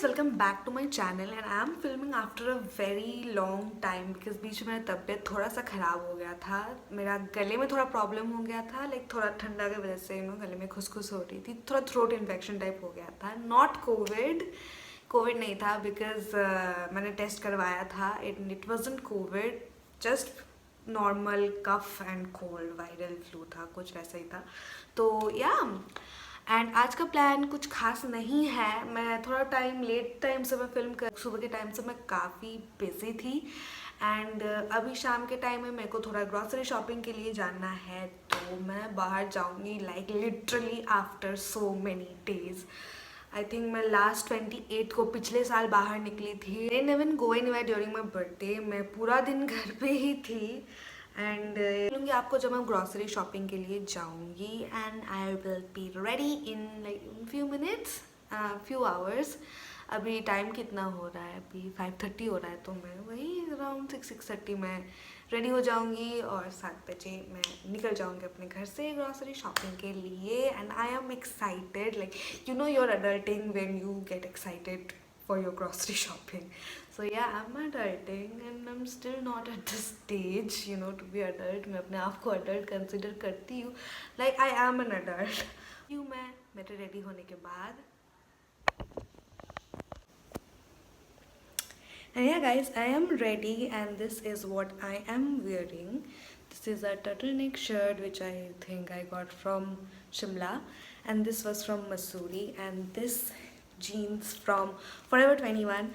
guys, welcome back to my channel and I am filming after a very long time because बीच में मेरा तबीयत थोड़ा सा ख़राब हो गया था. मेरा गले में थोड़ा प्रॉब्लम हो गया था, लाइक थोड़ा ठंडा की वजह से गले में खुसखुस हो रही थी, थोड़ा थ्रोट इन्फेक्शन टाइप हो गया था. नॉट कोविड नहीं था बिकॉज मैंने टेस्ट करवाया था. It wasn't Covid, just normal cough and cold viral flu था, कुछ वैसा ही था. तो या एंड आज का प्लान कुछ खास नहीं है. मैं थोड़ा लेट टाइम से मैं फिल्म कर, सुबह के टाइम से मैं काफ़ी बिजी थी एंड अभी शाम के टाइम में मेरे को थोड़ा ग्रॉसरी शॉपिंग के लिए जाना है, तो मैं बाहर जाऊंगी like literally after so many days. I think मैं लास्ट 28 को पिछले साल बाहर निकली थी. I never go anywhere during my birthday. मैं पूरा दिन घर पे ही थी एंड मिलूँगी आपको जब मैं ग्रॉसरी शॉपिंग के लिए जाऊँगी and I will be ready in like few minutes, few hours. अभी टाइम कितना हो रहा है? अभी 5:30 हो रहा है, तो मैं वही अराउंड 6:30 में रेडी हो जाऊँगी और 7 बजे मैं निकल जाऊँगी अपने घर से ग्रॉसरी शॉपिंग के लिए. And I am excited, like you know your adulting when you get excited for your grocery shopping. So yeah, I'm adulting and I'm still not at this stage, you know, to be adult. मैं अपने आप को adult consider करती हूँ, like I am an adult. क्यों मैं मेरे ready होने के बाद. And yeah guys, I am ready and this is what I am wearing. This is a turtleneck shirt which I think I got from Shimla and this was from Mussoorie and this jeans from Forever 21.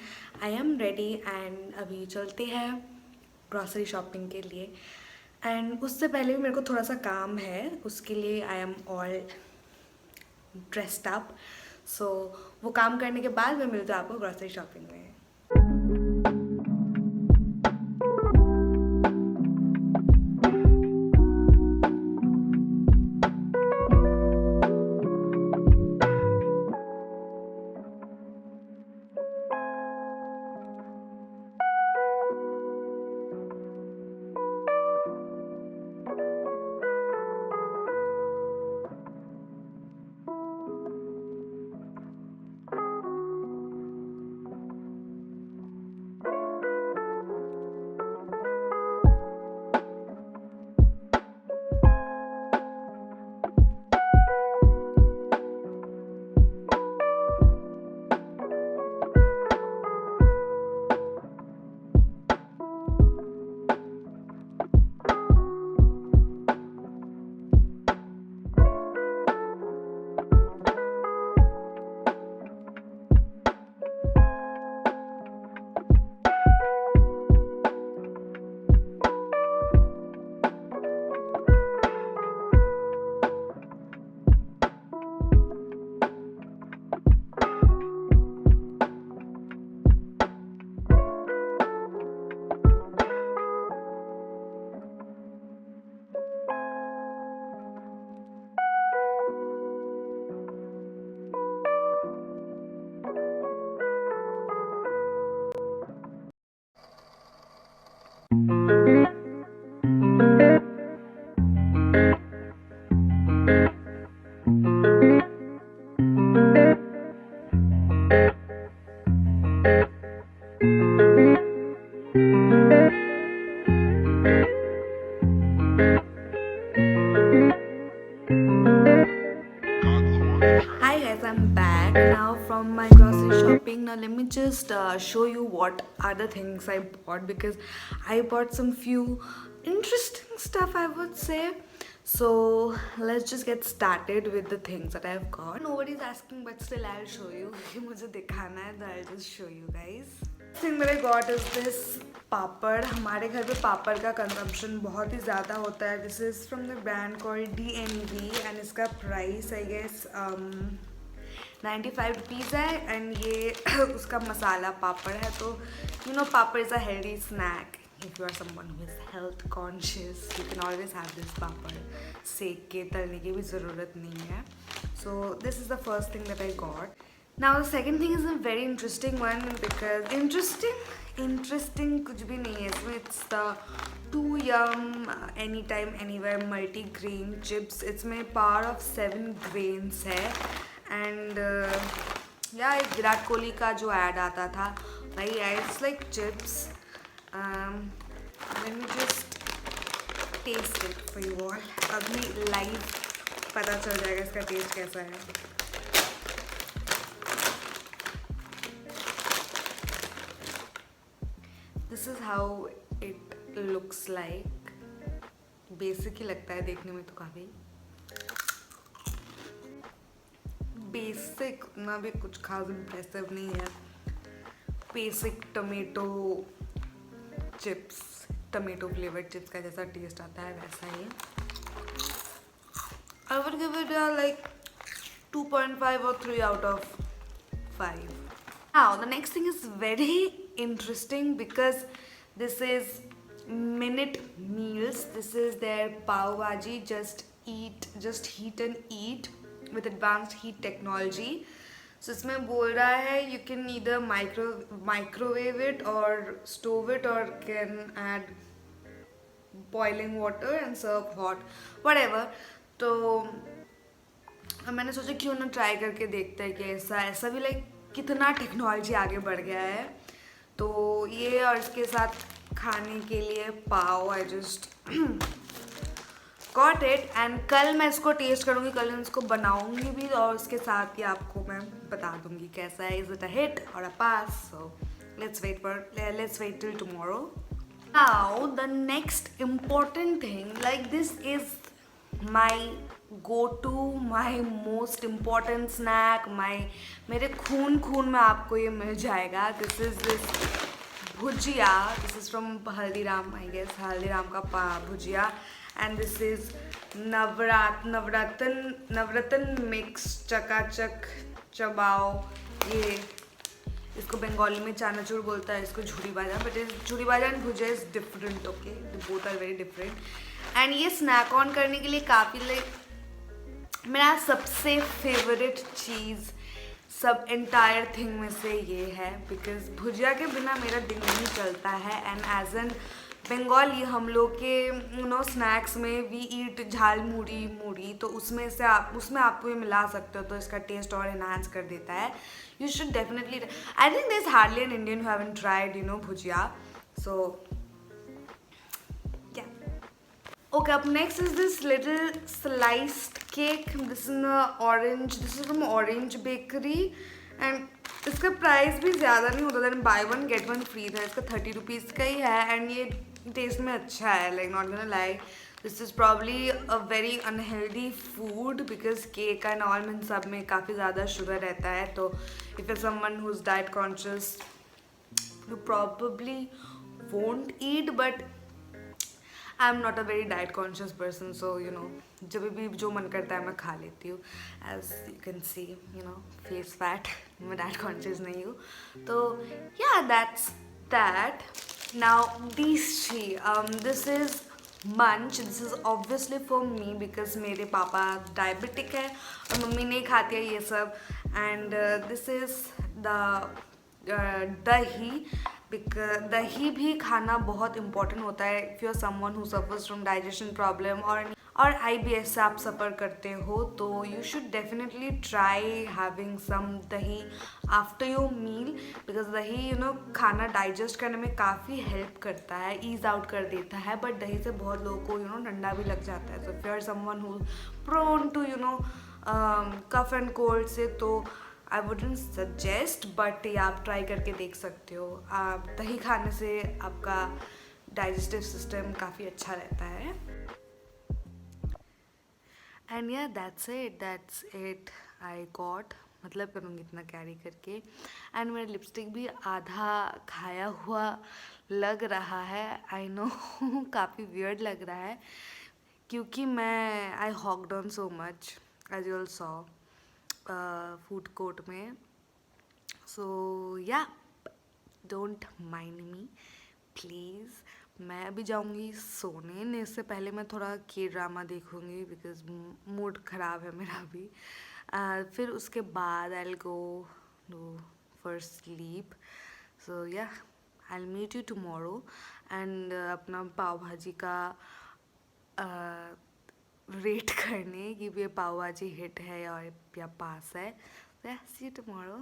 I am ready and अभी चलते हैं grocery shopping के लिए. And उससे पहले भी मेरे को थोड़ा सा काम है, उसके लिए I am all dressed up. So वो काम करने के बाद मैं मिलती हूँ आपको ग्रॉसरी शॉपिंग में. Hi guys, I'm back now from my grocery shopping. Now let me just show you what are the things I bought because I bought some few interesting stuff, I would say. So let's just get started with the things that I've got. Nobody's asking but still I'll show you. मुझे दिखाना है, तो I'll just show you guys. thing that I got is this पापड़. हमारे घर पे पापड़ का consumption बहुत ही ज़्यादा होता है. This is from the brand called DNV and इसका प्राइस आई गेस 95 रुपीज़ है एंड ये उसका मसाला पापड़ है. तो you know papad is a healthy snack. If you are someone who is health conscious, you can always have this पापड़. सेक के तलने की भी ज़रूरत नहीं है. So this is the first thing that I got. Now the second thing is a very interesting one because interesting कुछ भी नहीं है इसमें. It's the 2 Yum anytime anywhere multi-grain chips. इसमें power of 7 grains है and या एक विराट कोहली का जो ऐड आता था भाई, it's like chips. Let me just taste it for you all. अभी लाइव पता चल जाएगा इसका टेस्ट कैसा है. This is how it looks like. Basic ही लगता है देखने में तो काफ़ी बेसिक, ना भी कुछ खास इम्प्रेसिव नहीं है. Basic tomato chips, tomato flavoured chips का जैसा टेस्ट आता है वैसा ही. I would give it like 2.5 or 3 out of 5. Now the next thing is very interesting because this is minute meals. This is their pav bhaji, just heat and eat with advanced heat technology. So इसमें बोल रहा है you can either microwave it or stove it or can add boiling water and serve hot, whatever. तो मैंने सोचा क्यों ना try करके देखते हैं कि ऐसा भी लाइक कितना टेक्नोलॉजी आगे बढ़ गया है. तो ये और इसके साथ खाने के लिए pav, I just got it. And कल मैं इसको टेस्ट करूँगी, कल मैं इसको बनाऊँगी भी और उसके साथ ही आपको मैं बता दूँगी कैसा है. Is it a hit or a pass? So let's wait till tomorrow. Now the next important thing, like this is my go to, my most important snack, मेरे खून में आपको ये मिल जाएगा. This bhujia. This is from Haldiram, I guess Haldiram का bhujia. And this is Navratan mix चकाचक चबाओ. ये इसको बंगाली में चानाचूर बोलता है, इसको झूरी बाजा. बट झूरी बाजा and bhujia is different. Okay, both are very different. And ये स्नैक ऑन करने के लिए काफ़ी लाइक मेरा सबसे फेवरेट चीज़ सब एंटायर थिंग में से ये है. बिकॉज भुजिया के बिना मेरा दिन नहीं चलता है. एंड एज एन बंगाली हम लोग के स्नैक्स में वी ईट झाल मूढ़ी, तो उसमें आपको ये मिला सकते हो तो इसका टेस्ट और एनहांस कर देता है. You should definitely. I think there is hardly an Indian who haven't tried bhujia. So okay, up next is this little sliced cake. This is from Orange Bakery and इसका प्राइस भी ज़्यादा नहीं होता था. By one get one free था. इसका 30 rupees का ही है. एंड ये टेस्ट में अच्छा है, like not gonna lie. This is probably a very unhealthy food because cake and all में सब में काफ़ी ज़्यादा शुगर रहता है. तो if you someone who is diet conscious you probably won't eat. But I am not a very diet conscious person, so जब भी जो मन करता है मैं खा लेती हूँ. As you can see face fat, मैं डाइट कॉन्शियस नहीं हूँ. तो yeah that's that. Now this is Munch. This is obviously for me because मेरे पापा डायबिटिक है और मम्मी नहीं खाती है ये सब. एंड दिस इज़ दही. दही भी खाना बहुत इम्पॉर्टेंट होता है if you are someone who suffers from digestion problem और IBS से आप सफ़र करते हो. तो you should definitely try having some dahi after your meal because दही खाना डाइजेस्ट करने में काफ़ी हेल्प करता है, ईज आउट कर देता है. बट दही से बहुत लोगों को ठंडा भी लग जाता है. So if you are someone who prone to cough and cold से, तो आई वुडंट सजेस्ट. बट ये आप ट्राई करके देख सकते हो. आप दही खाने से आपका डाइजेस्टिव सिस्टम काफ़ी अच्छा रहता है. एंड या दैट्स इट आई गॉट. मतलब करूँगी इतना कैरी करके. एंड मेरा लिपस्टिक भी आधा खाया हुआ लग रहा है. आई नो काफ़ी वियर्ड लग रहा है क्योंकि I hooked on so much as you all saw food court में. सो या डोंट माइंड मी प्लीज़. मैं अभी जाऊंगी सोने ने. इससे पहले मैं थोड़ा के ड्रामा देखूंगी बिकॉज मूड ख़राब है मेरा अभी. फिर उसके बाद I will go for sleep. So yeah I will meet you tomorrow. And अपना पाव भाजी का रेट करने कि ये पाव भाजी हिट है या पास है. सी यू टुमारो.